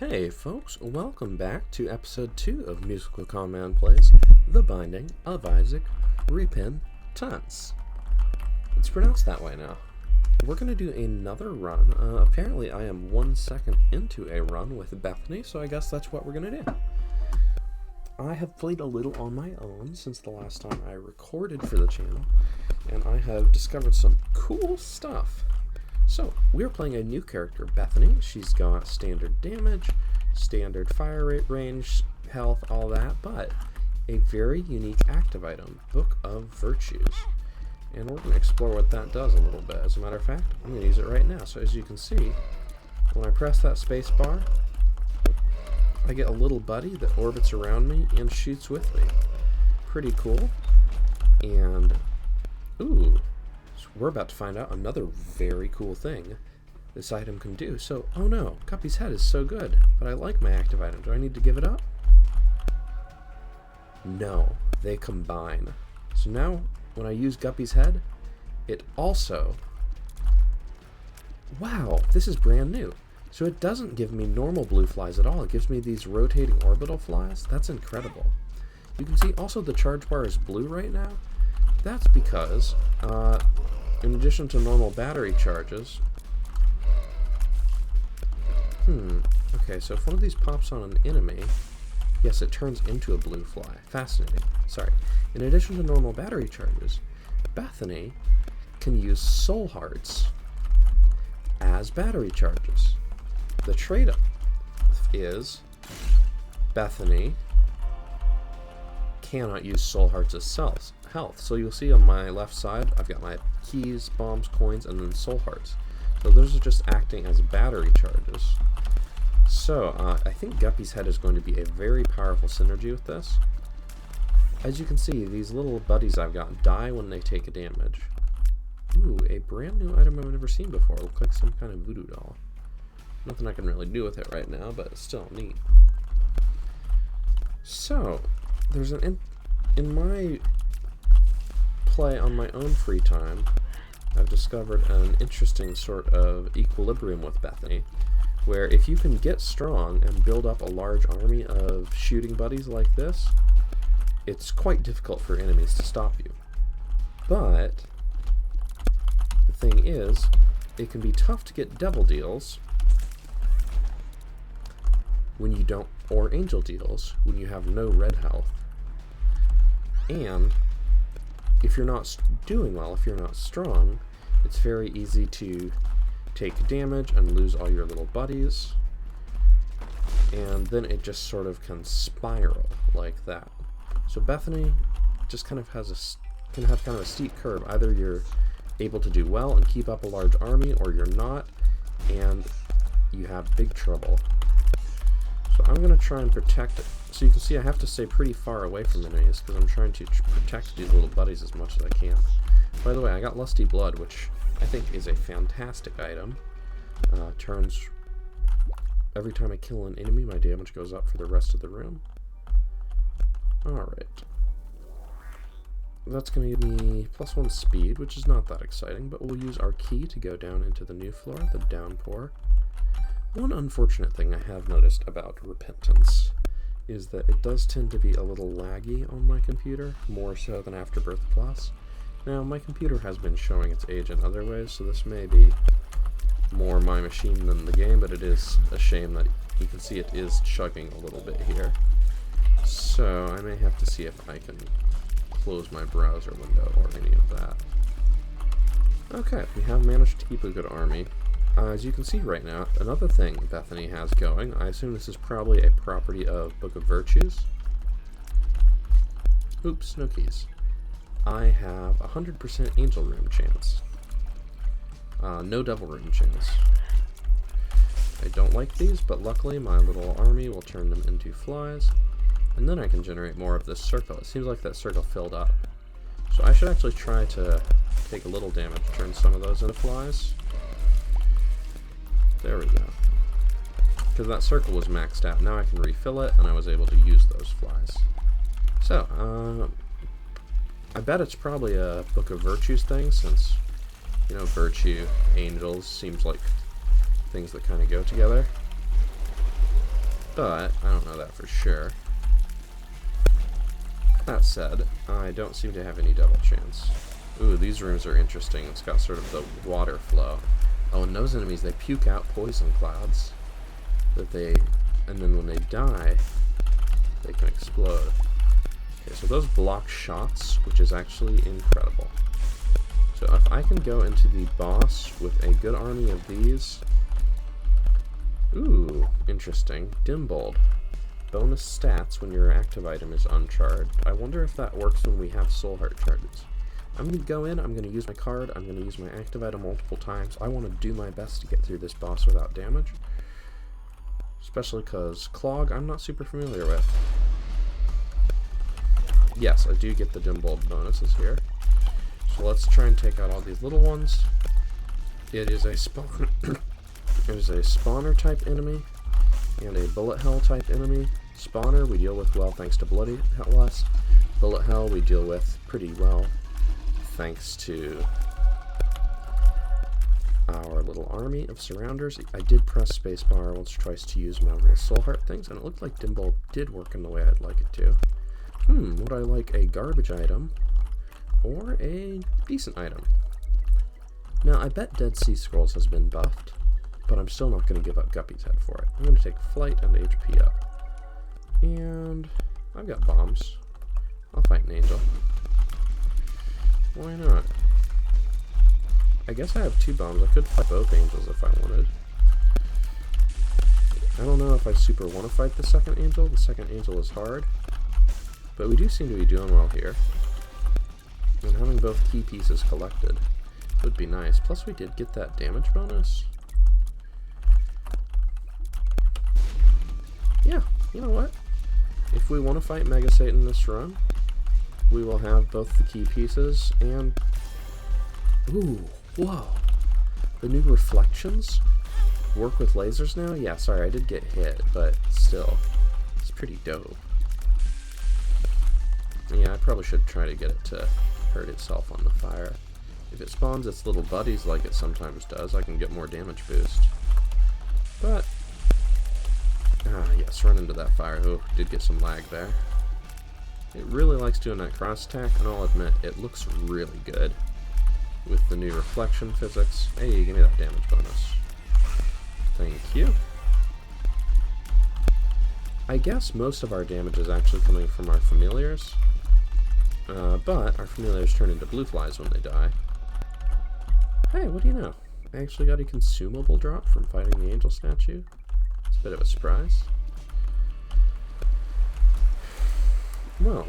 Hey folks, welcome back to episode 2 of MusicalConman Plays The Binding of Isaac Repentance. It's pronounced that way now. We're going to do another run. Apparently I am 1 second into a run with Bethany, so I guess that's what we're going to do. I have played a little on my own since the last time I recorded for the channel, and I have discovered some cool stuff. So, we're playing a new character, Bethany. She's got standard damage, standard fire rate range, health, all that, but a very unique active item, Book of Virtues. And we're going to explore what that does a little bit. As a matter of fact, I'm going to use it right now. So as you can see, when I press that space bar, I get a little buddy that orbits around me and shoots with me. Pretty cool. And, ooh. We're about to find out another very cool thing this item can do. So, oh no, Guppy's head is so good, but I like my active item. Do I need to give it up? No, they combine. So now, when I use Guppy's head, it also... Wow, this is brand new. So it doesn't give me normal blue flies at all. It gives me these rotating orbital flies. That's incredible. You can see also the charge bar is blue right now. That's because, in addition to normal battery charges... Okay, so if one of these pops on an enemy, yes, it turns into a blue fly. Fascinating. Sorry. In addition to normal battery charges, Bethany can use soul hearts as battery charges. The trade-off is Bethany cannot use soul hearts as health. So you'll see on my left side, I've got my keys, bombs, coins, and then soul hearts. So those are just acting as battery charges. So I think Guppy's head is going to be a very powerful synergy with this. As you can see, these little buddies I've got die when they take a damage. Ooh, a brand new item I've never seen before. It looks like some kind of voodoo doll. Nothing I can really do with it right now, but it's still neat. So, there's an... In my play on my own free time, I've discovered an interesting sort of equilibrium with Bethany, where if you can get strong and build up a large army of shooting buddies like this, it's quite difficult for enemies to stop you. But the thing is, it can be tough to get devil deals when you don't, or angel deals when you have no red health. And if you're not doing well, if you're not strong, it's very easy to take damage and lose all your little buddies, and then it just sort of can spiral like that. So Bethany just kind of can have kind of a steep curve. Either you're able to do well and keep up a large army, or you're not, and you have big trouble. So I'm going to try and protect it. So you can see I have to stay pretty far away from enemies because I'm trying to protect these little buddies as much as I can. By the way, I got Lusty Blood, which I think is a fantastic item. Turns... Every time I kill an enemy, my damage goes up for the rest of the room. Alright. That's going to give me +1 speed, which is not that exciting, but we'll use our key to go down into the new floor, the downpour. One unfortunate thing I have noticed about Repentance is that it does tend to be a little laggy on my computer, more so than Afterbirth Plus. Now, my computer has been showing its age in other ways, so this may be more my machine than the game, but it is a shame that you can see it is chugging a little bit here. So, I may have to see if I can close my browser window or any of that. Okay, we have managed to keep a good army. As you can see right now, another thing Bethany has going, I assume this is probably a property of Book of Virtues. Oops, no keys. I have 100% Angel Room chance. No Devil Room chance. I don't like these, but luckily my little army will turn them into flies, and then I can generate more of this circle. It seems like that circle filled up. So I should actually try to take a little damage, turn some of those into flies. There we go. Because that circle was maxed out. Now I can refill it, and I was able to use those flies. So, I bet it's probably a Book of Virtues thing, since, you know, virtue, angels, seems like things that kind of go together. but I don't know that for sure. That said, I don't seem to have any double chance. Ooh, these rooms are interesting. It's got sort of the water flow. Oh, and those enemies, they puke out poison clouds. And then when they die, they can explode. Okay, so those block shots, which is actually incredible. So if I can go into the boss with a good army of these... Ooh, interesting. Dimbold. Bonus stats when your active item is uncharged. I wonder if that works when we have soul heart charges. I'm going to go in, I'm going to use my card, I'm going to use my active item multiple times. I want to do my best to get through this boss without damage. Especially because Clog, I'm not super familiar with. Yes, I do get the Dimbold bonuses here. So let's try and take out all these little ones. It is a spawn. It is a spawner type enemy and a bullet hell type enemy. Spawner we deal with well thanks to bloody lust. Bullet hell we deal with pretty well thanks to our little army of surrounders. I did press spacebar once or twice to use my little soul heart things, and it looked like Dimbold did work in the way I'd like it to. Would I like a garbage item or a decent item? Now, I bet Dead Sea Scrolls has been buffed, but I'm still not going to give up Guppy's Head for it. I'm going to take Flight and HP up. And I've got bombs. I'll fight an angel. Why not? I guess I have 2 bombs. I could fight both angels if I wanted. I don't know if I super want to fight the second angel. The second angel is hard. But we do seem to be doing well here. And having both key pieces collected would be nice. Plus we did get that damage bonus. Yeah, you know what? If we want to fight Mega Satan this run, we will have both the key pieces and... Ooh, whoa. The new reflections work with lasers now? Yeah, sorry, I did get hit, but still, it's pretty dope. Yeah, I probably should try to get it to hurt itself on the fire. If it spawns its little buddies like it sometimes does, I can get more damage boost. But, yes, run into that fire. Oh, did get some lag there. It really likes doing that cross attack, and I'll admit, it looks really good with the new reflection physics. Hey, give me that damage bonus. Thank you. I guess most of our damage is actually coming from our familiars, but our familiars turn into blue flies when they die. Hey, what do you know? I actually got a consumable drop from fighting the angel statue. It's a bit of a surprise. Well,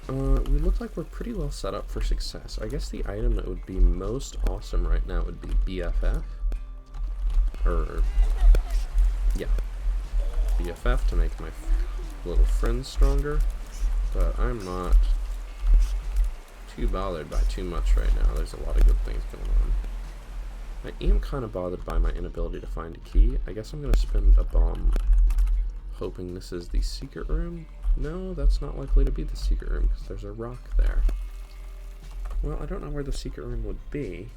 we look like we're pretty well set up for success. I guess the item that would be most awesome right now would be BFF. Yeah. BFF to make my little friends stronger. But I'm not too bothered by too much right now. There's a lot of good things going on. I am kind of bothered by my inability to find a key. I guess I'm going to spend a bomb hoping this is the secret room. No, that's not likely to be the secret room because there's a rock there. Well, I don't know where the secret room would be.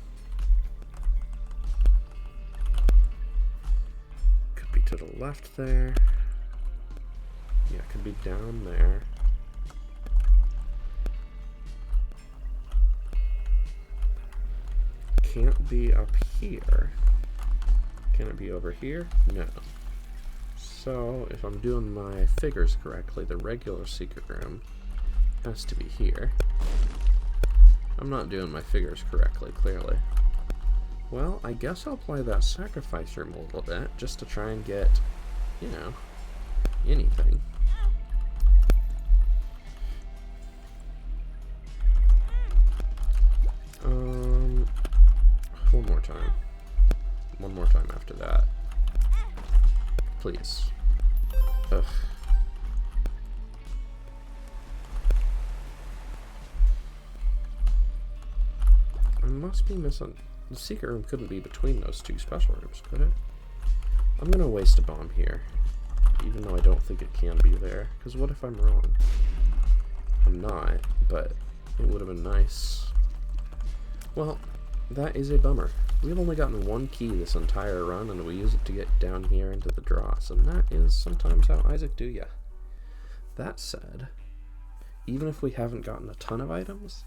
Could be to the left there. Yeah, it could be down there. Can't be up here. Can it be over here? No. So, if I'm doing my figures correctly, the regular secret room has to be here. I'm not doing my figures correctly, clearly. Well, I guess I'll play that sacrifice room a little bit, just to try and get, you know, anything. One more time. One more time after that. Please. Ugh. I must be missing... The secret room couldn't be between those 2 special rooms, could it? I'm gonna waste a bomb here. Even though I don't think it can be there. Because what if I'm wrong? I'm not, but it would have been nice. Well, that is a bummer. We've only gotten one key this entire run, and we use it to get down here into the dross, and that is sometimes how Isaac do ya. That said, even if we haven't gotten a ton of items,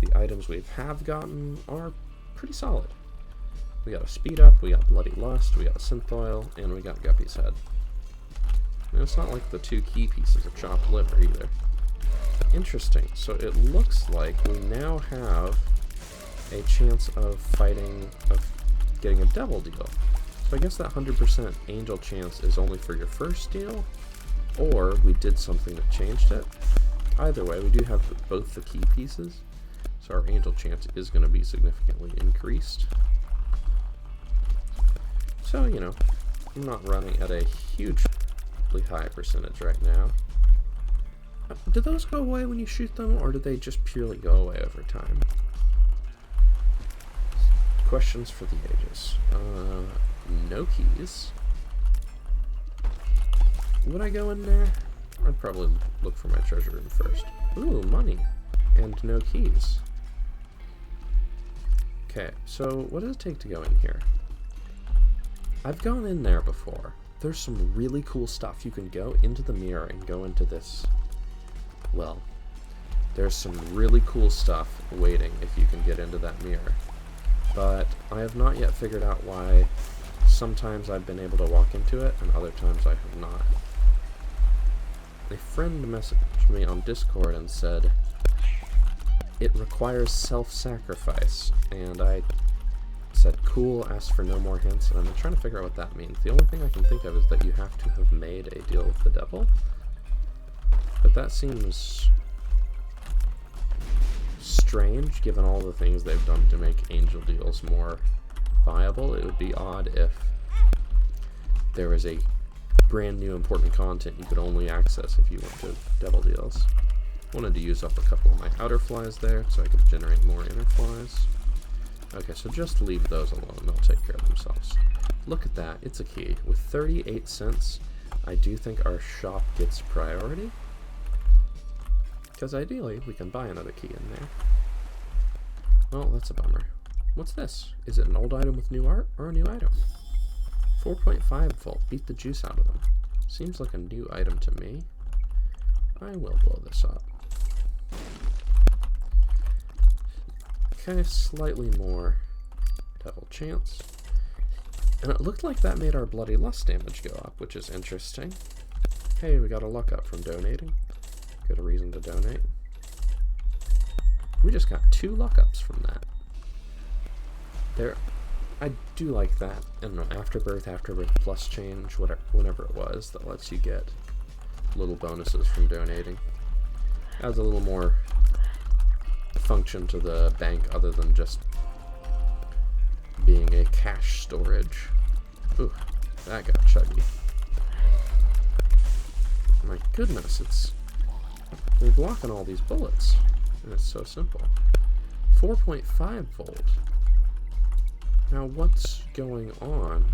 the items we have gotten are pretty solid. We got a speed up, we got Bloody Lust, we got a synth oil, and we got Guppy's Head. And it's not like the 2 key pieces of chopped liver either. Interesting, so it looks like we now have a chance of getting a double deal. So I guess that 100% angel chance is only for your first deal, or we did something that changed it. Either way, we do have both the key pieces, so our angel chance is going to be significantly increased. So, you know, I'm not running at a hugely high percentage right now. Do those go away when you shoot them, or do they just purely go away over time? Questions for the ages. No keys. Would I go in there? I'd probably look for my treasure room first. Ooh, money. And no keys. Okay, so what does it take to go in here? I've gone in there before. There's some really cool stuff. You can go into the mirror and go into this. Well, there's some really cool stuff waiting if you can get into that mirror. But I have not yet figured out why sometimes I've been able to walk into it and other times I have not. A friend messaged me on Discord and said it requires self-sacrifice, and I said cool, asked for no more hints, and I'm trying to figure out what that means. The only thing I can think of is that you have to have made a deal with the devil, but that seems strange given all the things they've done to make angel deals more viable. It would be odd if there was a brand new important content you could only access if you went to devil deals. Wanted to use up a couple of my outer flies there so I could generate more inner flies. Okay, so just leave those alone, they'll take care of themselves. Look at that, it's a key. With 38 cents, I do think our shop gets priority, because ideally we can buy another key in there. Well, that's a bummer. What's this? Is it an old item with new art, or a new item? 4.5 volt, beat the juice out of them. Seems like a new item to me. I will blow this up. Okay, slightly more devil chance. And it looked like that made our Bloody Lust damage go up, which is interesting. Hey, we got a luck up from donating. Good reason to donate. We just got 2 luck ups from that. I do like that. I don't know, afterbirth plus change, whenever it was, that lets you get little bonuses from donating. Adds a little more function to the bank other than just being a cash storage. Ooh, that got chuggy. My goodness, we're blocking all these bullets, and it's so simple. 4.5 volt. Now what's going on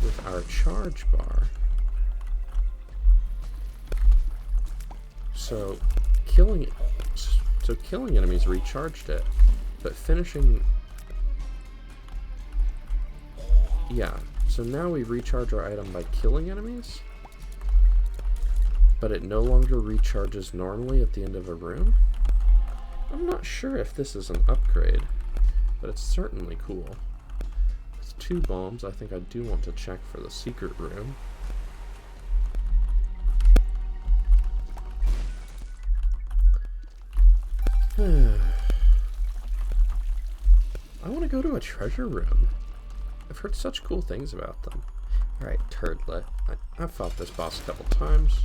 with our charge bar? So killing enemies recharged it, but finishing... Yeah, so now we recharge our item by killing enemies, but it no longer recharges normally at the end of a room? I'm not sure if this is an upgrade, but it's certainly cool. It's 2 bombs. I think I do want to check for the secret room. I want to go to a treasure room. I've heard such cool things about them. Alright, Turdlet. I've fought this boss a couple times.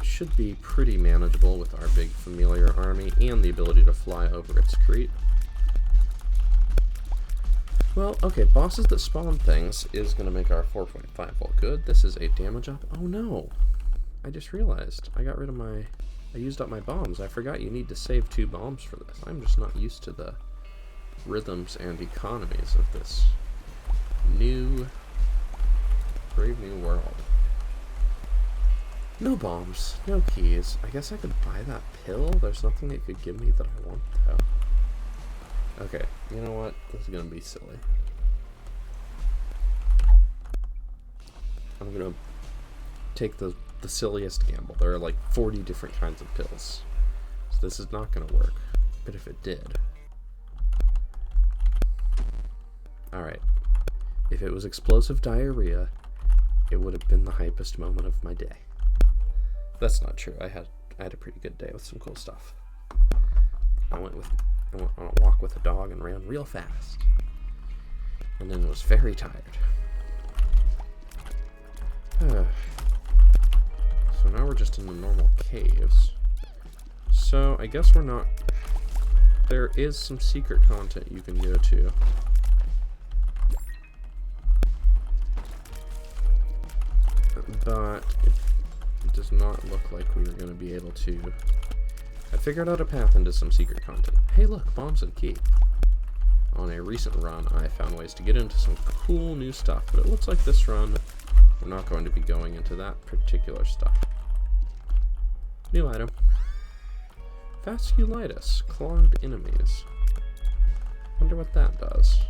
It should be pretty manageable with our big familiar army and the ability to fly over its creep. Well, okay, bosses that spawn things is going to make our 4.5 volt good. This is a damage up. Oh no! I just realized I got rid of my... I used up my bombs. I forgot you need to save 2 bombs for this. I'm just not used to the rhythms and economies of this brave new world. No bombs, no keys. I guess I could buy that pill. There's nothing it could give me that I want, though. Okay, you know what? This is gonna be silly. I'm gonna take the silliest gamble. There are like 40 different kinds of pills. So this is not gonna work. But if it did... Alright. If it was explosive diarrhea, it would have been the hypest moment of my day. That's not true. I had a pretty good day with some cool stuff. I went on a walk with a dog and ran real fast. And then was very tired. So now we're just in the normal caves. So I guess we're not... There is some secret content you can go to. But it does not look like we are going to be able to... I figured out a path into some secret content. Hey look, bombs and key. On a recent run, I found ways to get into some cool new stuff, but it looks like this run, we're not going to be going into that particular stuff. New item. Vasculitis. Clogged enemies. Wonder what that does.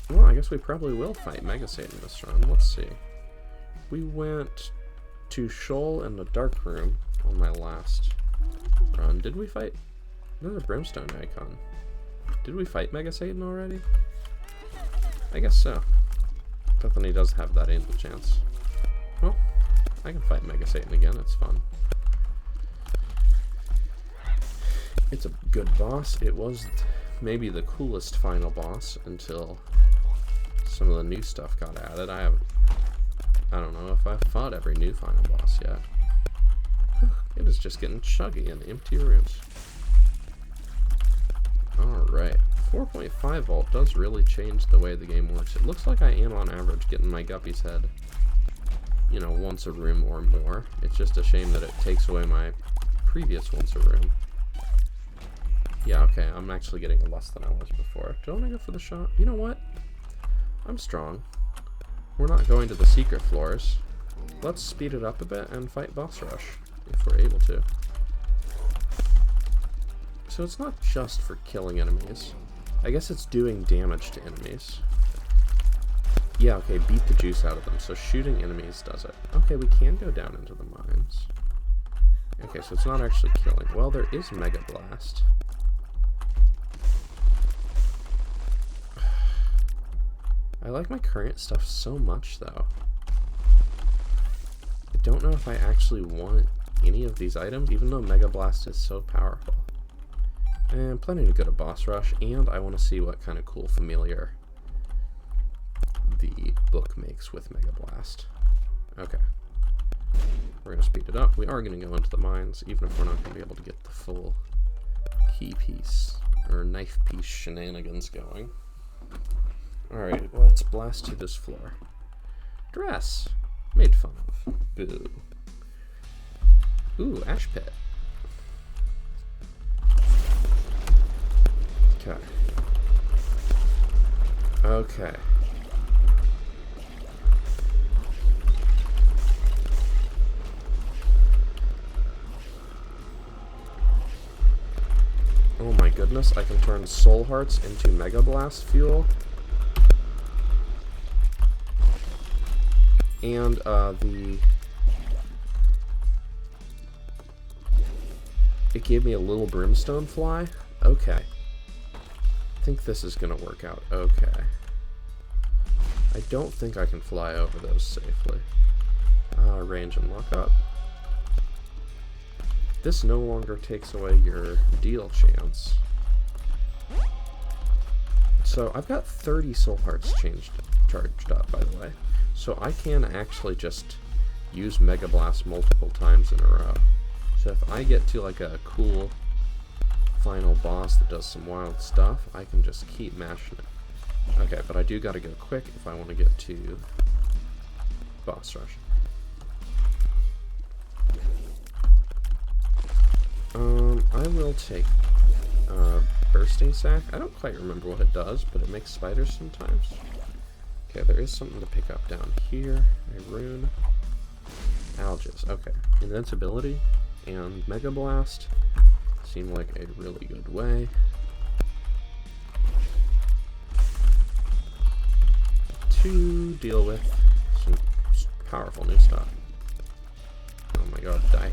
Well, I guess we probably will fight Mega Satan this run. Let's see. We went to Shoal and the Dark Room on my last run. Did we fight? Another Brimstone icon. Did we fight Mega Satan already? I guess so. Bethany does have that angel chance. Well, I can fight Mega Satan again. It's fun. It's a good boss. It was maybe the coolest final boss until some of the new stuff got added. I don't know if I've fought every new final boss yet. It is just getting chuggy in the empty rooms. Alright. 4.5 volt does really change the way the game works. It looks like I am on average getting my Guppy's head, you know, once a room or more. It's just a shame that it takes away my previous once a room. Yeah, okay, I'm actually getting less than I was before. Do I want to go for the shot? You know what? I'm strong. We're not going to the secret floors. Let's speed it up a bit and fight Boss Rush, if we're able to. So it's not just for killing enemies. I guess it's doing damage to enemies. Yeah, okay, beat the juice out of them. So shooting enemies does it. Okay, we can go down into the mines. Okay, so it's not actually killing. Well, there is Mega Blast. I like my current stuff so much, though. I don't know if I actually want any of these items, even though Mega Blast is so powerful. And I'm planning to go to Boss Rush, and I want to see what kind of cool familiar the book makes with Mega Blast. Okay. We're going to speed it up. We are going to go into the mines, even if we're not going to be able to get the full key piece, or knife piece shenanigans going. Alright, let's blast to this floor. Dress. Made fun of. Boo. Ooh, Ash Pit. Okay. Okay. Oh my goodness, I can turn Soul Hearts into Mega Blast fuel. And it gave me a little brimstone fly. Okay. I think this is gonna work out okay. I don't think I can fly over those safely. Range and lock up. This no longer takes away your deal chance. So I've got 30 soul hearts charged up, by the way. So I can actually just use Mega Blast multiple times in a row. So if I get to like a cool final boss that does some wild stuff, I can just keep mashing it. Okay, but I do gotta go quick if I want to get to Boss Rush. I will take Bursting Sack. I don't quite remember what it does, but it makes spiders sometimes. Okay, there is something to pick up down here. A rune. Alges. Okay. Invincibility and Mega Blast seem like a really good way. To deal with some powerful new stuff. Oh my god, die.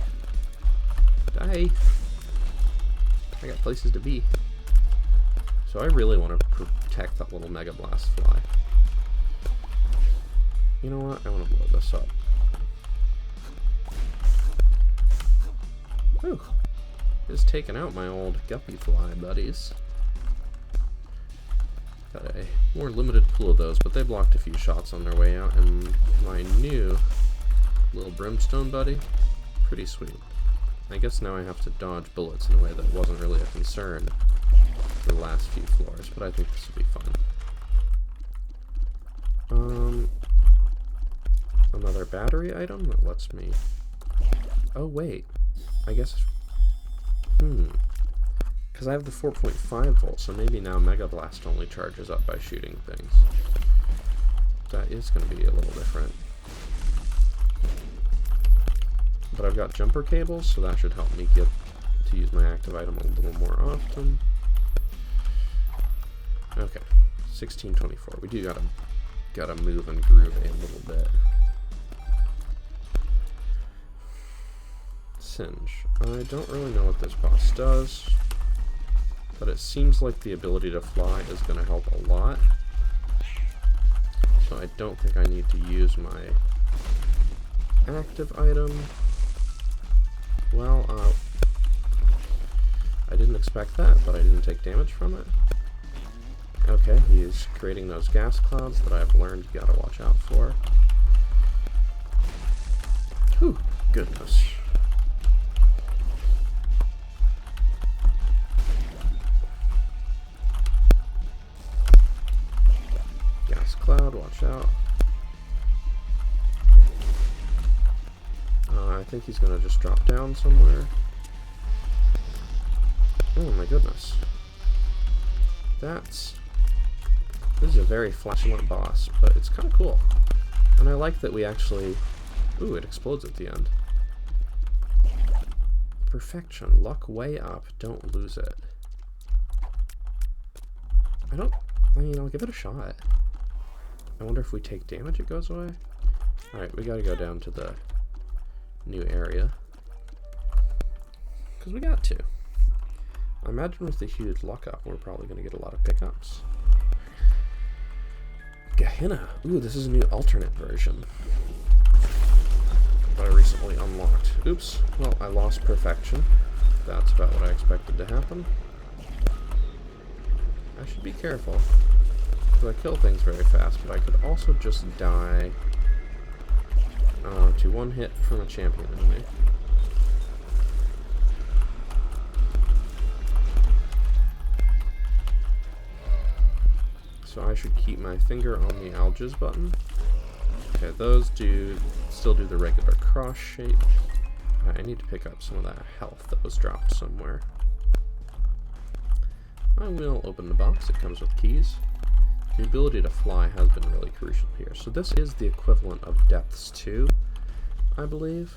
Die! I got places to be. So I really want to protect that little Mega Blast fly. You know what? I want to blow this up. Whew. It's taken out my old guppy fly buddies. Got a more limited pool of those, but they blocked a few shots on their way out, and my new little brimstone buddy, pretty sweet. I guess now I have to dodge bullets in a way that wasn't really a concern for the last few floors, but I think this will be fun. Another battery item that lets me... Oh wait, I guess... Because I have the 4.5 volts, so maybe now Mega Blast only charges up by shooting things. That is going to be a little different. But I've got jumper cables, so that should help me get to use my active item a little more often. Okay, 1624. We do gotta move and groove a little bit. Singe. I don't really know what this boss does, but it seems like the ability to fly is going to help a lot. So I don't think I need to use my active item. Well, I didn't expect that, but I didn't take damage from it. Okay, he's creating those gas clouds that I've learned you gotta watch out for. Whew, goodness. Gas cloud, watch out. I think he's gonna just drop down somewhere. Oh my goodness. This is a very flashy boss, but it's kind of cool. And I like that we actually... Ooh, it explodes at the end. Perfection. Luck way up. Don't lose it. I mean, I'll give it a shot. I wonder if we take damage it goes away? Alright, we gotta go down to the new area. Because we got to. I imagine with the huge luck up, we're probably going to get a lot of pickups. Gehenna. Ooh, this is a new alternate version that I recently unlocked. Oops. Well, I lost perfection. That's about what I expected to happen. I should be careful, because I kill things very fast, but I could also just die to one hit from a champion enemy. So I should keep my finger on the Alges button. Okay, those still do the regular cross shape. I need to pick up some of that health that was dropped somewhere. I will open the box. It comes with keys. The ability to fly has been really crucial here. So this is the equivalent of Depths 2, I believe.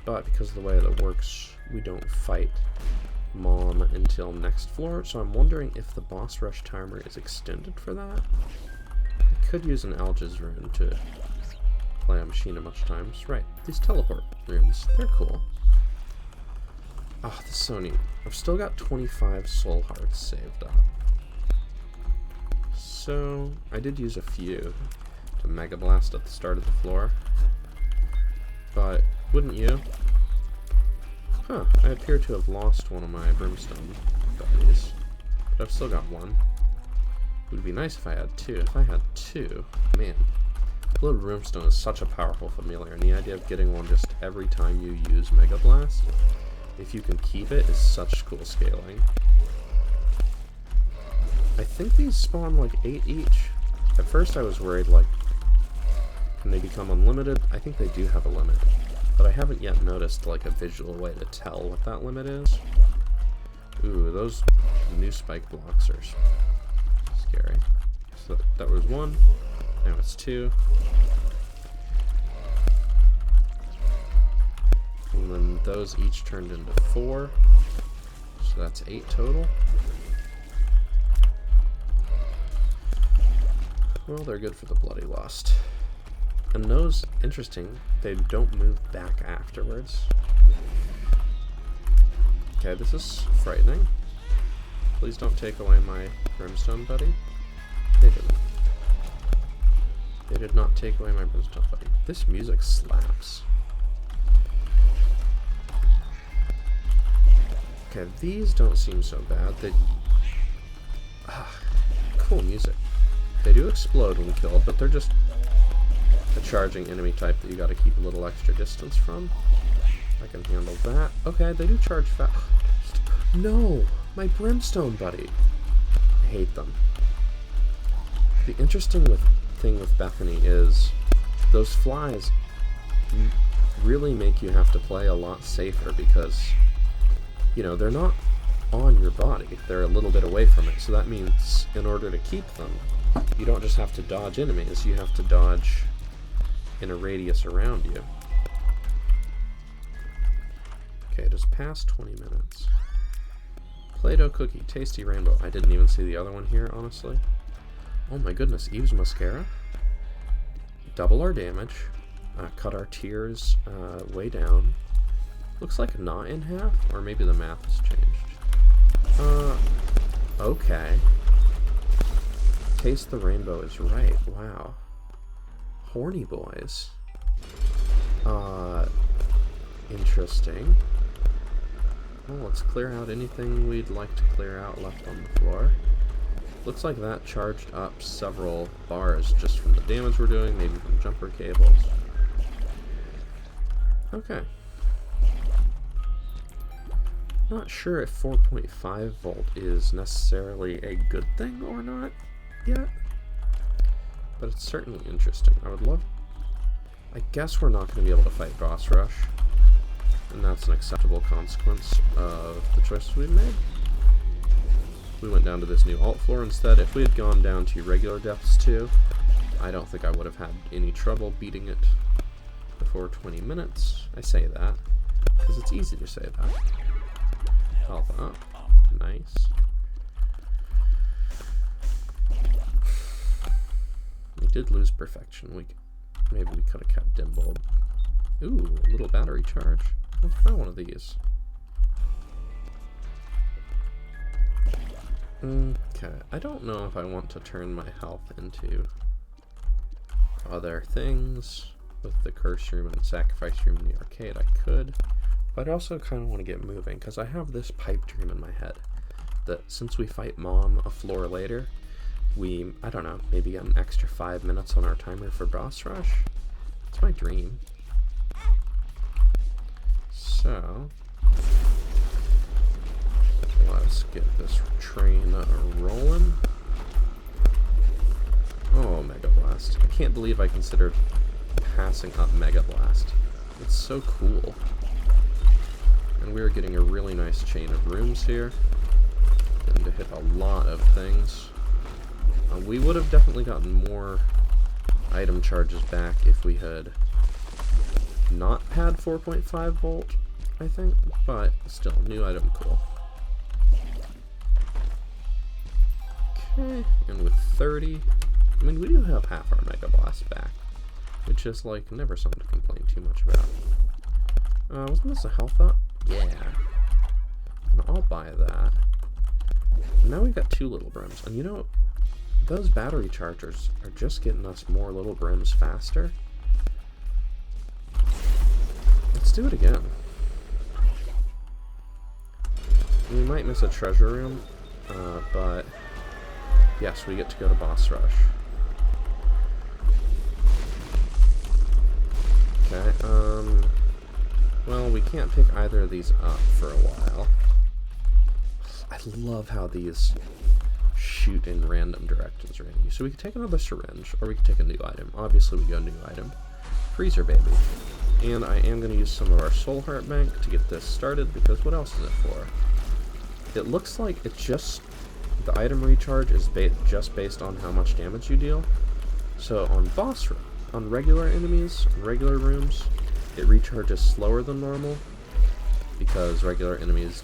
But because of the way that it works, we don't fight Mom until next floor. So I'm wondering if the boss rush timer is extended for that. I could use an Alges rune to play a machine a bunch of times. Right, these teleport runes, they're cool. Ah, this is so neat. I've still got 25 soul hearts saved up. So, I did use a few to Mega Blast at the start of the floor. But, wouldn't you? Huh, I appear to have lost one of my brimstone buddies. But I've still got one. It would be nice if I had two. If I had two, man. Blood Brimstone is such a powerful familiar, and the idea of getting one just every time you use Mega Blast, if you can keep it, is such cool scaling. I think these spawn like 8 each. At first I was worried, like, can they become unlimited? I think they do have a limit, but I haven't yet noticed like a visual way to tell what that limit is. Ooh, those new spike blocks are scary. So that was one, now it's two. and then those each turned into 4. So that's 8 total. Well, they're good for the Bloody Lust. And those, interesting, they don't move back afterwards. Okay, this is frightening. Please don't take away my Brimstone buddy. They didn't. They did not take away my Brimstone buddy. This music slaps. Okay, these don't seem so bad. They... cool music. They do explode when killed, but they're just a charging enemy type that you gotta keep a little extra distance from. I can handle that. Okay, they do charge fast. No! My Brimstone buddy! I hate them. The interesting thing with Bethany is those flies really make you have to play a lot safer because, you know, they're not on your body. They're a little bit away from it. So that means in order to keep them, you don't just have to dodge enemies, you have to dodge in a radius around you. Okay, it is past 20 minutes. Play-Doh cookie, tasty rainbow. I didn't even see the other one here, honestly. Oh my goodness, Eve's mascara. Double our damage. Cut our tears way down. Looks like not in half, or maybe the math has changed. Okay. Taste the rainbow is right. Wow. Horny boys. Interesting. Well, let's clear out anything we'd like to clear out left on the floor. Looks like that charged up several bars just from the damage we're doing, maybe from jumper cables. Okay. Not sure if 4.5 volt is necessarily a good thing or not yet, but it's certainly interesting. I would love... I guess we're not going to be able to fight Boss Rush, and that's an acceptable consequence of the choices we've made. We went down to this new alt floor instead. If we had gone down to regular depths too, I don't think I would have had any trouble beating it before 20 minutes. I say that because it's easy to say that. Health up. Nice. We did lose perfection. Maybe we could have kept dim bulb. Ooh, a little battery charge. Let's try one of these. Okay, I don't know if I want to turn my health into other things. With the curse room and sacrifice room in the arcade, I could. But I also kind of want to get moving, because I have this pipe dream in my head that since we fight Mom a floor later, I don't know, maybe get an extra 5 minutes on our timer for Boss Rush. It's my dream. So, let's get this train rolling. Oh, Mega Blast. I can't believe I considered passing up Mega Blast. It's so cool. And we're getting a really nice chain of rooms here. Getting to hit a lot of things. We would have definitely gotten more item charges back if we had not had 4.5 volt, I think. But still, new item, cool. Okay, and with 30, I mean, we do have half our Mega Blast back, which is, like, never something to complain too much about. Wasn't this a health up? Yeah. And I'll buy that. And now we've got 2 little brims. And you know, those battery chargers are just getting us more little brims faster. Let's do it again. We might miss a treasure room, but yes, we get to go to Boss Rush. Okay, well, we can't pick either of these up for a while. I love how these shoot in random directions around you. So we could take another syringe, or we could take a new item. Obviously, we go new item. Freezer Baby. And I am going to use some of our Soul Heart Bank to get this started, because what else is it for? It looks like it's just... the item recharge is just based on how much damage you deal. So on regular enemies, regular rooms, it recharges slower than normal, because regular enemies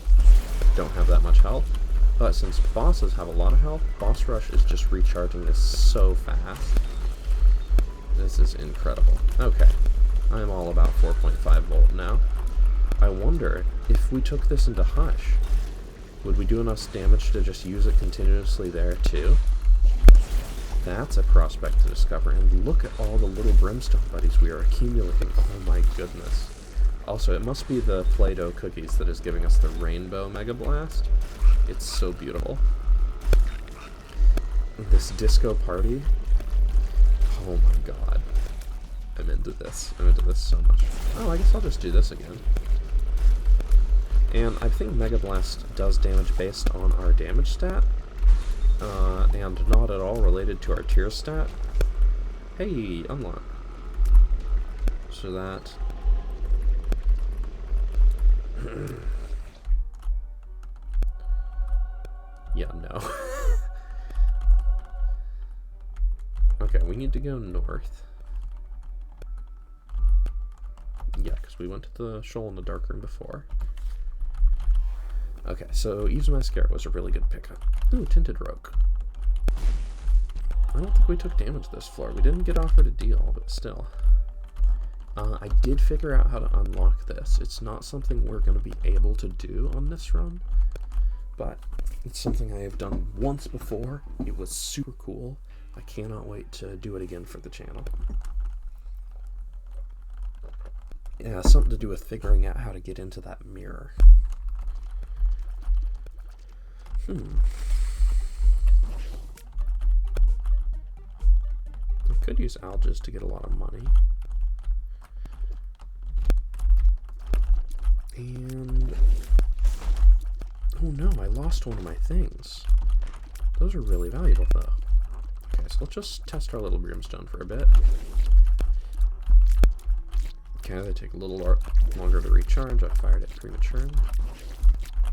don't have that much health. But since bosses have a lot of health, boss rush is just recharging this so fast. This is incredible. Okay, I'm all about 4.5 volt now. I wonder if we took this into Hush, would we do enough damage to just use it continuously there too? That's a prospect to discover, and look at all the little brimstone buddies we are accumulating. Oh my goodness. Also, it must be the Play-Doh cookies that is giving us the Rainbow Mega Blast. It's so beautiful. This disco party. Oh my god. I'm into this. I'm into this so much. Oh, I guess I'll just do this again. And I think Mega Blast does damage based on our damage stat. And not at all related to our tier stat. Hey, unlock. So that... yeah, no. Okay, we need to go north. Yeah, because we went to the shoal in the dark room before. Okay, so Eve's Mascara was a really good pickup. Ooh, Tinted Rogue. I don't think we took damage this floor. We didn't get offered a deal, but still. I did figure out how to unlock this. It's not something we're going to be able to do on this run, but it's something I have done once before. It was super cool. I cannot wait to do it again for the channel. Yeah, something to do with figuring out how to get into that mirror. I could use alges to get a lot of money. And... oh no, I lost one of my things. Those are really valuable though. Okay, so let's just test our little brimstone for a bit. Okay, they take a little longer to recharge. I fired it prematurely.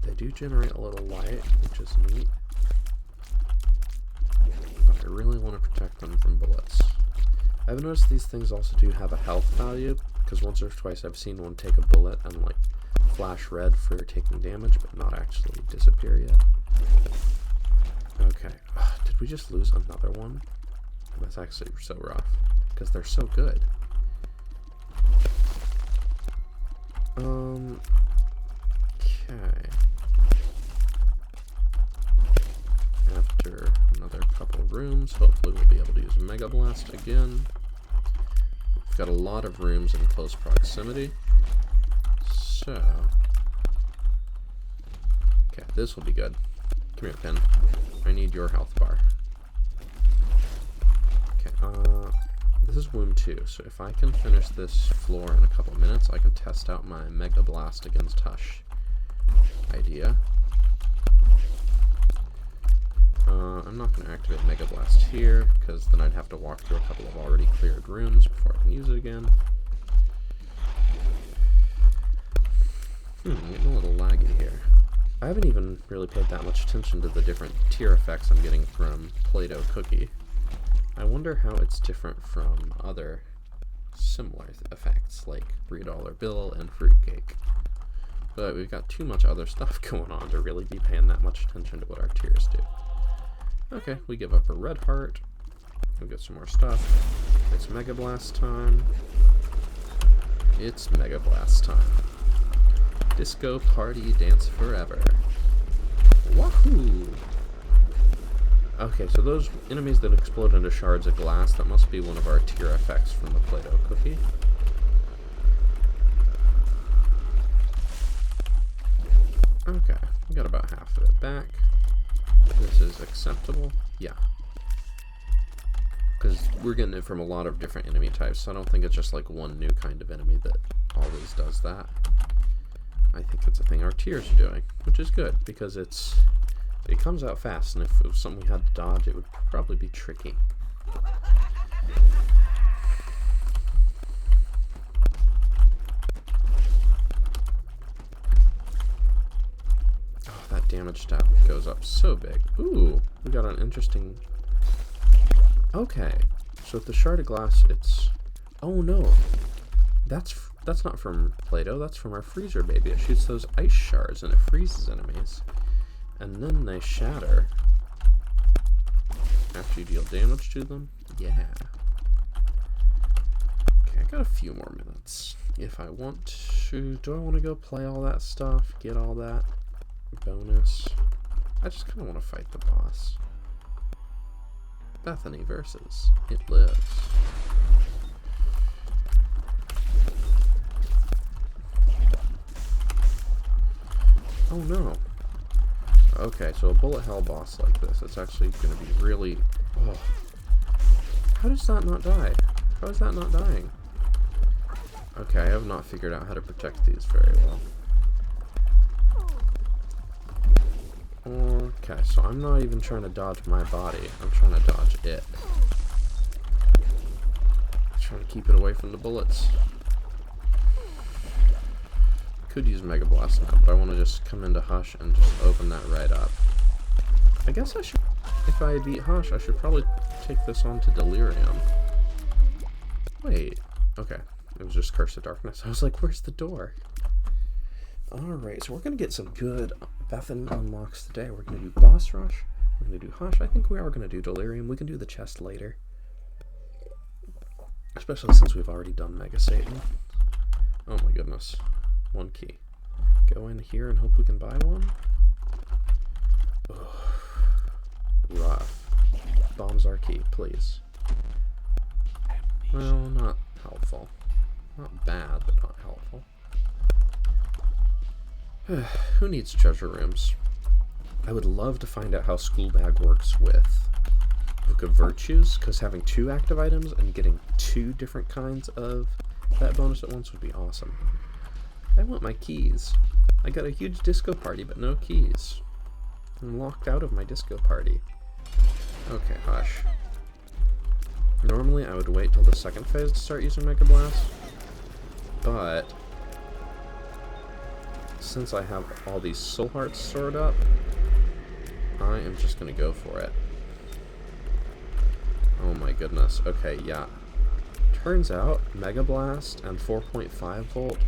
They do generate a little light, which is neat. But I really want to protect them from bullets. I've noticed these things also do have a health value, because once or twice I've seen one take a bullet and like flash red for taking damage, but not actually disappear yet. Okay, did we just lose another one? That's actually so rough, because they're so good. Okay. After another couple rooms, hopefully we'll be able to use Mega Blast again. We've got a lot of rooms in close proximity. So... okay, this will be good. Come here, Pen. I need your health bar. Okay, this is Womb 2, so if I can finish this floor in a couple minutes, I can test out my Mega Blast against Hush idea. I'm not going to activate Mega Blast here, because then I'd have to walk through a couple of already cleared rooms before I can use it again. I'm getting a little laggy here. I haven't even really paid that much attention to the different tier effects I'm getting from Play-Doh Cookie. I wonder how it's different from other similar effects, like $3 bill and fruitcake. But we've got too much other stuff going on to really be paying that much attention to what our tiers do. Okay, we give up a red heart. We'll get some more stuff. It's Mega Blast time. It's Mega Blast time. Disco party dance forever. Wahoo! Okay, so those enemies that explode into shards of glass, that must be one of our tier effects from the Play-Doh Cookie. Okay, we got about half of it back. This is acceptable. Yeah. Because we're getting it from a lot of different enemy types, so I don't think it's just like one new kind of enemy that always does that. I think it's a thing our tiers are doing, which is good, because it comes out fast, and if it was something we had to dodge, it would probably be tricky. Oh, that damage stat goes up so big. Ooh, we got an interesting... okay, so with the shard of glass, it's... oh no, that's... that's not from Play-Doh, that's from our freezer baby. It shoots those ice shards and it freezes enemies. And then they shatter. After you deal damage to them? Yeah. Okay, I got a few more minutes. If I want to... Do I want to go play all that stuff? Get all that bonus? I just kind of want to fight the boss. Bethany versus It Lives. Oh no. Okay, so a bullet hell boss like this, it's actually going to be really... Oh. How does that not die? How is that not dying? Okay, I have not figured out how to protect these very well. Okay, so I'm not even trying to dodge my body, I'm trying to dodge it. Trying to keep it away from the bullets. Could use Mega Blast now, but I want to just come into Hush and just open that right up. I guess I should, if I beat Hush, I should probably take this on to Delirium. Wait, okay, it was just Curse of Darkness. I was like, where's the door? Alright, so we're going to get some good Bethany unlocks today. We're going to do Boss Rush, we're going to do Hush, I think we are going to do Delirium. We can do the chest later. Especially since we've already done Mega Satan. Oh my goodness. One key. Go in here and hope we can buy one. Ugh. Rough. Bombs our key, please. Well, not helpful. Not bad, but not helpful. Who needs treasure rooms? I would love to find out how School Bag works with Book of Virtues, because having 2 active items and getting 2 different kinds of that bonus at once would be awesome. I want my keys. I got a huge disco party, but no keys. I'm locked out of my disco party. Okay, Hush. Normally I would wait till the second phase to start using Mega Blast, but since I have all these soul hearts stored up, I am just gonna go for it. Oh my goodness. Okay, yeah. Turns out Mega Blast and 4.5 volt,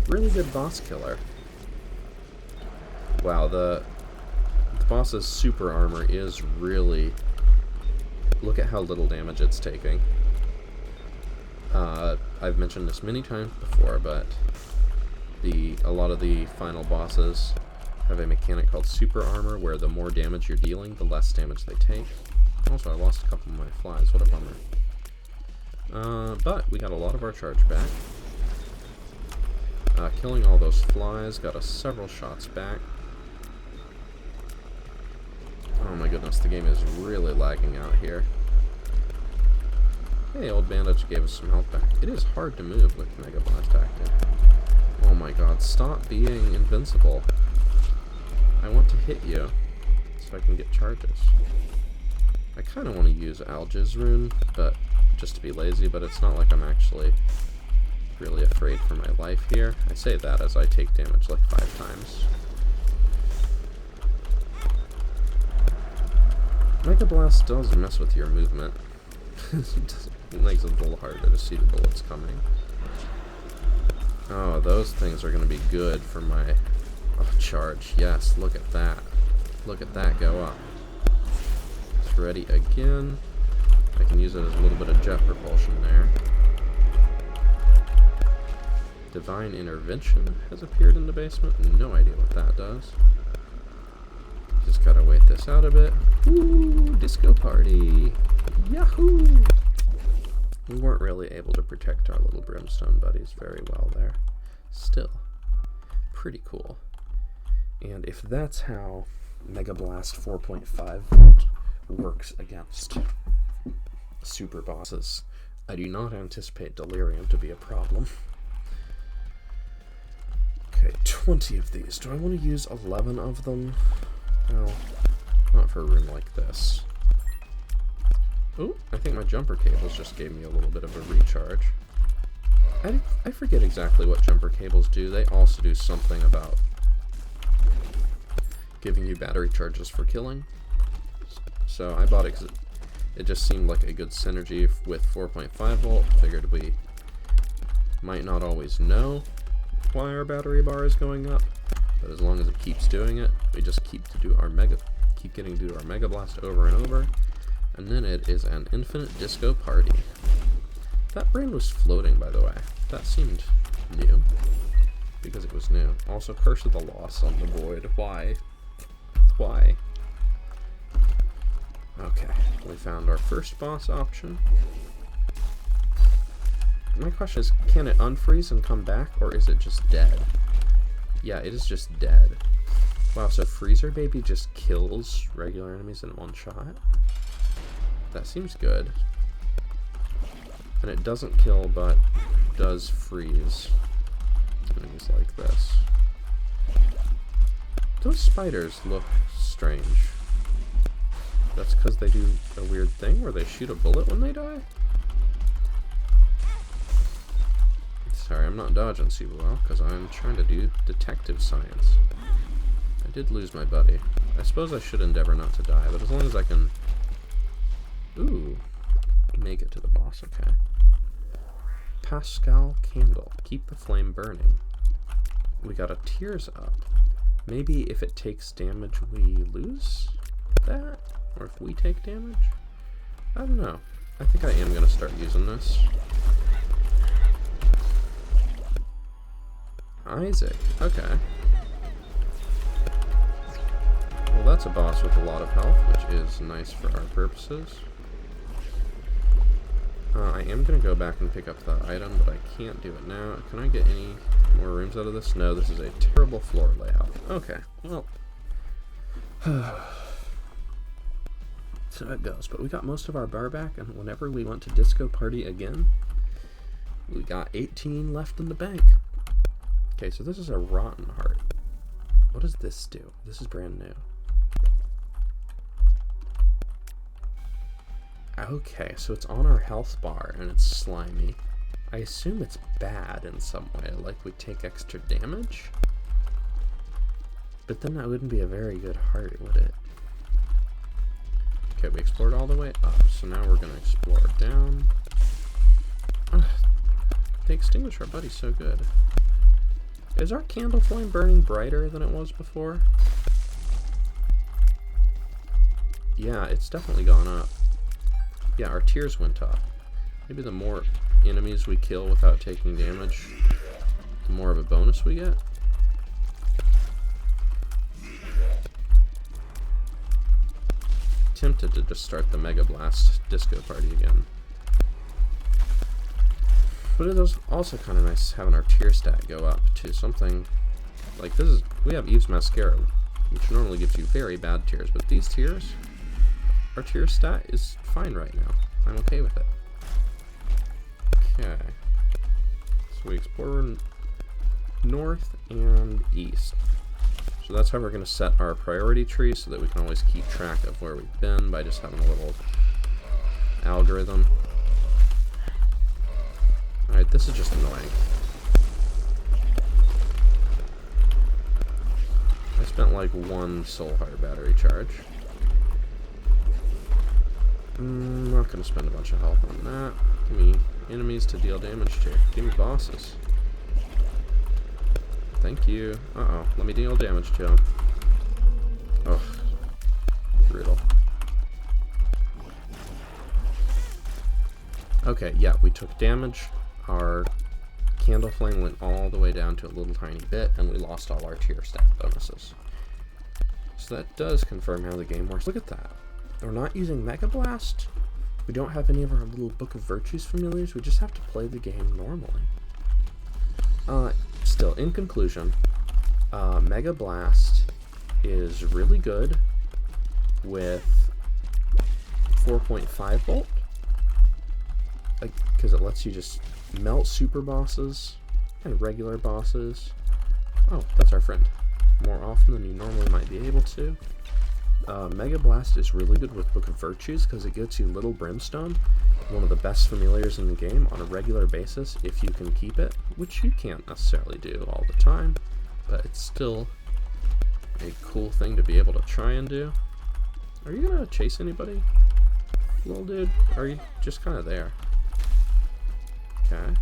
really good boss killer. Wow, the boss's super armor is really... Look at how little damage it's taking. I've mentioned this many times before, but a lot of the final bosses have a mechanic called super armor, where the more damage you're dealing, the less damage they take. Also, I lost a couple of my flies. What a bummer. But we got a lot of our charge back. Killing all those flies got us several shots back. Oh my goodness, the game is really lagging out here. Hey, Old Bandage gave us some health back. It is hard to move with Mega Blast active. Oh my god, stop being invincible. I want to hit you so I can get charges. I kind of want to use Algiz Rune, but just to be lazy, but it's not like I'm actually really afraid for my life here. I say that as I take damage like 5 times. Mega Blast does mess with your movement. It makes it a little harder to see the bullets coming. Oh, those things are going to be good for my charge. Yes, look at that. Look at that go up. It's ready again. I can use it as a little bit of jet propulsion there. Divine Intervention has appeared in the basement. No idea what that does. Just gotta wait this out a bit. Ooh, disco party! Yahoo! We weren't really able to protect our little brimstone buddies very well there. Still, pretty cool. And if that's how Mega Blast 4.5 volt works against super bosses, I do not anticipate Delirium to be a problem. Okay, 20 of these. Do I want to use 11 of them? Well, not for a room like this. Oh, I think my jumper cables just gave me a little bit of a recharge. I forget exactly what jumper cables do. They also do something about giving you battery charges for killing. So I bought it because it just seemed like a good synergy with 4.5 volt. Figured we Might not always know why our battery bar is going up, but as long as it keeps doing it, we just keep getting to do our Mega Blast over and over, and then it is an infinite disco party. That brain was floating, by the way. That seemed new, because it was new. Also, Curse of the Lost on the Void. Why? Why? Okay, we found our first boss option. My question is, can it unfreeze and come back, or is it just dead? Yeah, it is just dead. Wow, so Freezer Baby just kills regular enemies in one shot? That seems good. And it doesn't kill, but does freeze enemies like this. Those spiders look strange. That's because they do a weird thing where they shoot a bullet when they die? Sorry, I'm not dodging super well, because I'm trying to do detective science. I did lose my buddy. I suppose I should endeavor not to die, but as long as I can... Ooh. Make it to the boss, okay. Pascal Candle. Keep the flame burning. We got a Tears up. Maybe if it takes damage, we lose that? Or if we take damage? I don't know. I think I am going to start using this. Isaac. Okay. Well, that's a boss with a lot of health, which is nice for our purposes. I am going to go back and pick up that item, but I can't do it now. Can I get any more rooms out of this? No, this is a terrible floor layout. Okay, well. So it goes. But we got most of our bar back, and whenever we went to Disco Party again, we got 18 left in the bank. Okay, so this is a Rotten Heart. What does this do? This is brand new. Okay, so it's on our health bar, and it's slimy. I assume it's bad in some way, like we take extra damage? But then that wouldn't be a very good heart, would it? Okay, we explored all the way up, so now we're going to explore down. Ugh, they extinguish our buddy so good. Is our candle flame burning brighter than it was before? Yeah, it's definitely gone up. Yeah, our tears went up. Maybe the more enemies we kill without taking damage, the more of a bonus we get. Tempted to just start the Mega Blast Disco Party again. But it is also kind of nice having our tear stat go up to something like this. Is we have Eve's Mascara, which normally gives you very bad tears, but these tears, our tear stat is fine right now. I'm okay with it. Okay. So we explore north and east. So that's how we're going to set our priority tree so that we can always keep track of where we've been by just having a little algorithm. Alright, this is just annoying. I spent like 1 soul heart battery charge. I'm not going to spend a bunch of health on that. Give me enemies to deal damage to. Give me bosses. Thank you. Uh-oh. Let me deal damage to him. Ugh. Brutal. Okay, yeah, we took damage. Our candle flame went all the way down to a little tiny bit, and we lost all our tier stat bonuses. So that does confirm how the game works. Look at that. We're not using Mega Blast. We don't have any of our little Book of Virtues familiars. We just have to play the game normally. Still, in conclusion, Mega Blast is really good with 4.5 volt. Because it lets you just melt super bosses and regular bosses. Oh, that's our friend. More often than you normally might be able to. Mega Blast is really good with Book of Virtues because it gets you Little Brimstone, one of the best familiars in the game, on a regular basis if you can keep it, which you can't necessarily do all the time, but it's still a cool thing to be able to try and do. Are you gonna chase anybody, little dude? Or are you just kind of there? Okay.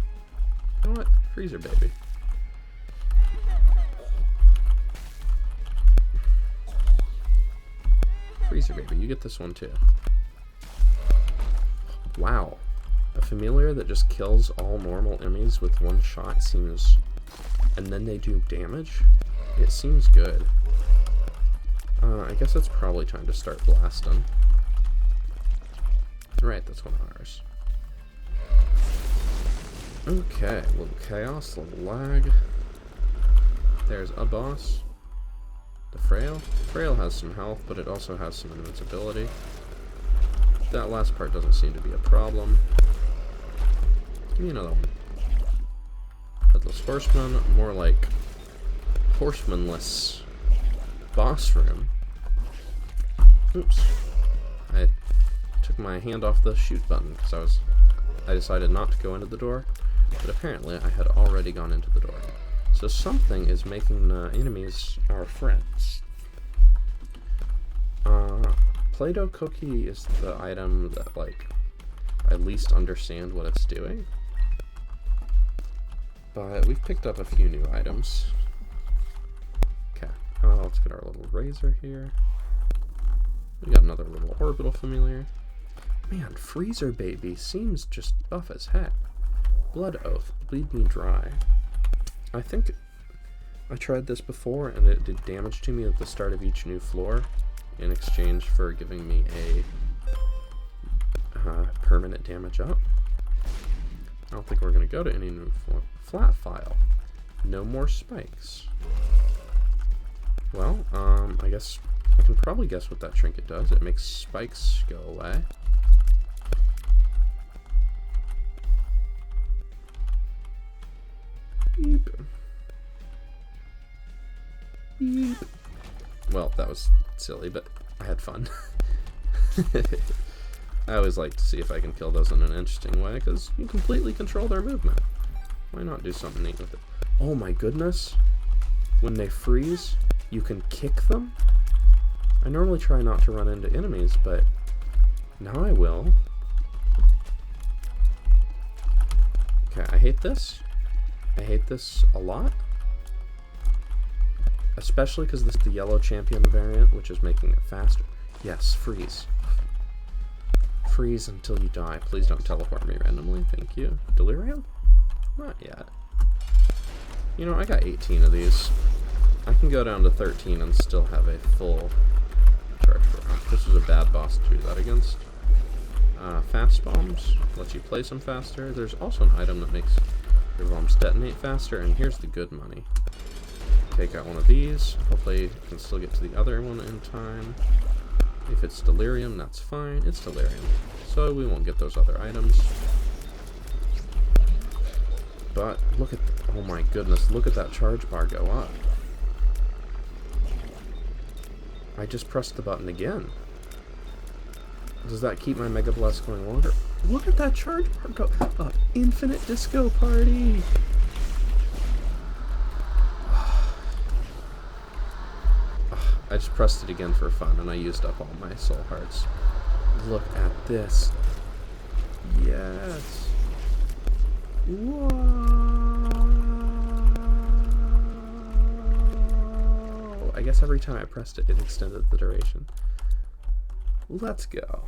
You know what? Freezer baby. Freezer baby, you get this one too. Wow. A familiar that just kills all normal enemies with one shot seems... And then they do damage? It seems good. I guess it's probably time to start blasting. Right, that's one of ours. Okay, a little chaos, a little lag. There's a boss. The Frail. Frail has some health, but it also has some invincibility. That last part doesn't seem to be a problem. Give me another one. Headless Horseman, more like horsemanless boss room. Oops. I took my hand off the shoot button because I decided not to go into the door, but apparently I had already gone into the door. So something is making the enemies our friends. Play-Doh cookie is the item that, like, I least understand what it's doing. But we've picked up a few new items. Okay, let's get our little razor here. We got another little orbital familiar. Man, Freezer baby seems just buff as heck. Blood Oath, bleed me dry. I think I tried this before and it did damage to me at the start of each new floor in exchange for giving me a permanent damage up. I don't think we're going to go to any new floor. Flat file. No more spikes. Well, I guess I can probably guess what that trinket does. It makes spikes go away. Beep. Beep. Well, that was silly, but I had fun. I always like to see if I can kill those in an interesting way, because you completely control their movement. Why not do something neat with it? Oh my goodness. When they freeze, you can kick them? I normally try not to run into enemies, but now I will. Okay, I hate this. I hate this a lot. Especially because this is the yellow champion variant, which is making it faster. Yes, freeze. Freeze until you die. Please don't teleport me randomly. Thank you. Delirium? Not yet. You know, I got 18 of these. I can go down to 13 and still have a full charge for. Oh, this was a bad boss to do that against. Fast bombs let you place them faster. There's also an item that makes your bombs detonate faster, and here's the good money. Take out one of these. Hopefully you can still get to the other one in time. If it's Delirium, that's fine. It's Delirium. So we won't get those other items. But look at, oh my goodness, look at that charge bar go up. I just pressed the button again. Does that keep my Mega Blast going longer? Look at that charge bar go up. Infinite disco party. I just pressed it again for fun and I used up all my soul hearts. Look at this. Yes. Whoa. I guess every time I pressed it, it extended the duration. Let's go.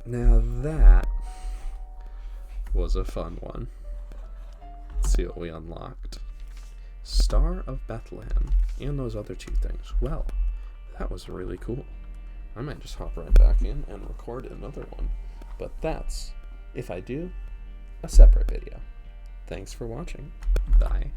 Now that was a fun one. Let's see what we unlocked. Star of Bethlehem, and those other two things. Well, that was really cool. I might just hop right back in and record another one. But that's, if I do, a separate video. Thanks for watching. Bye.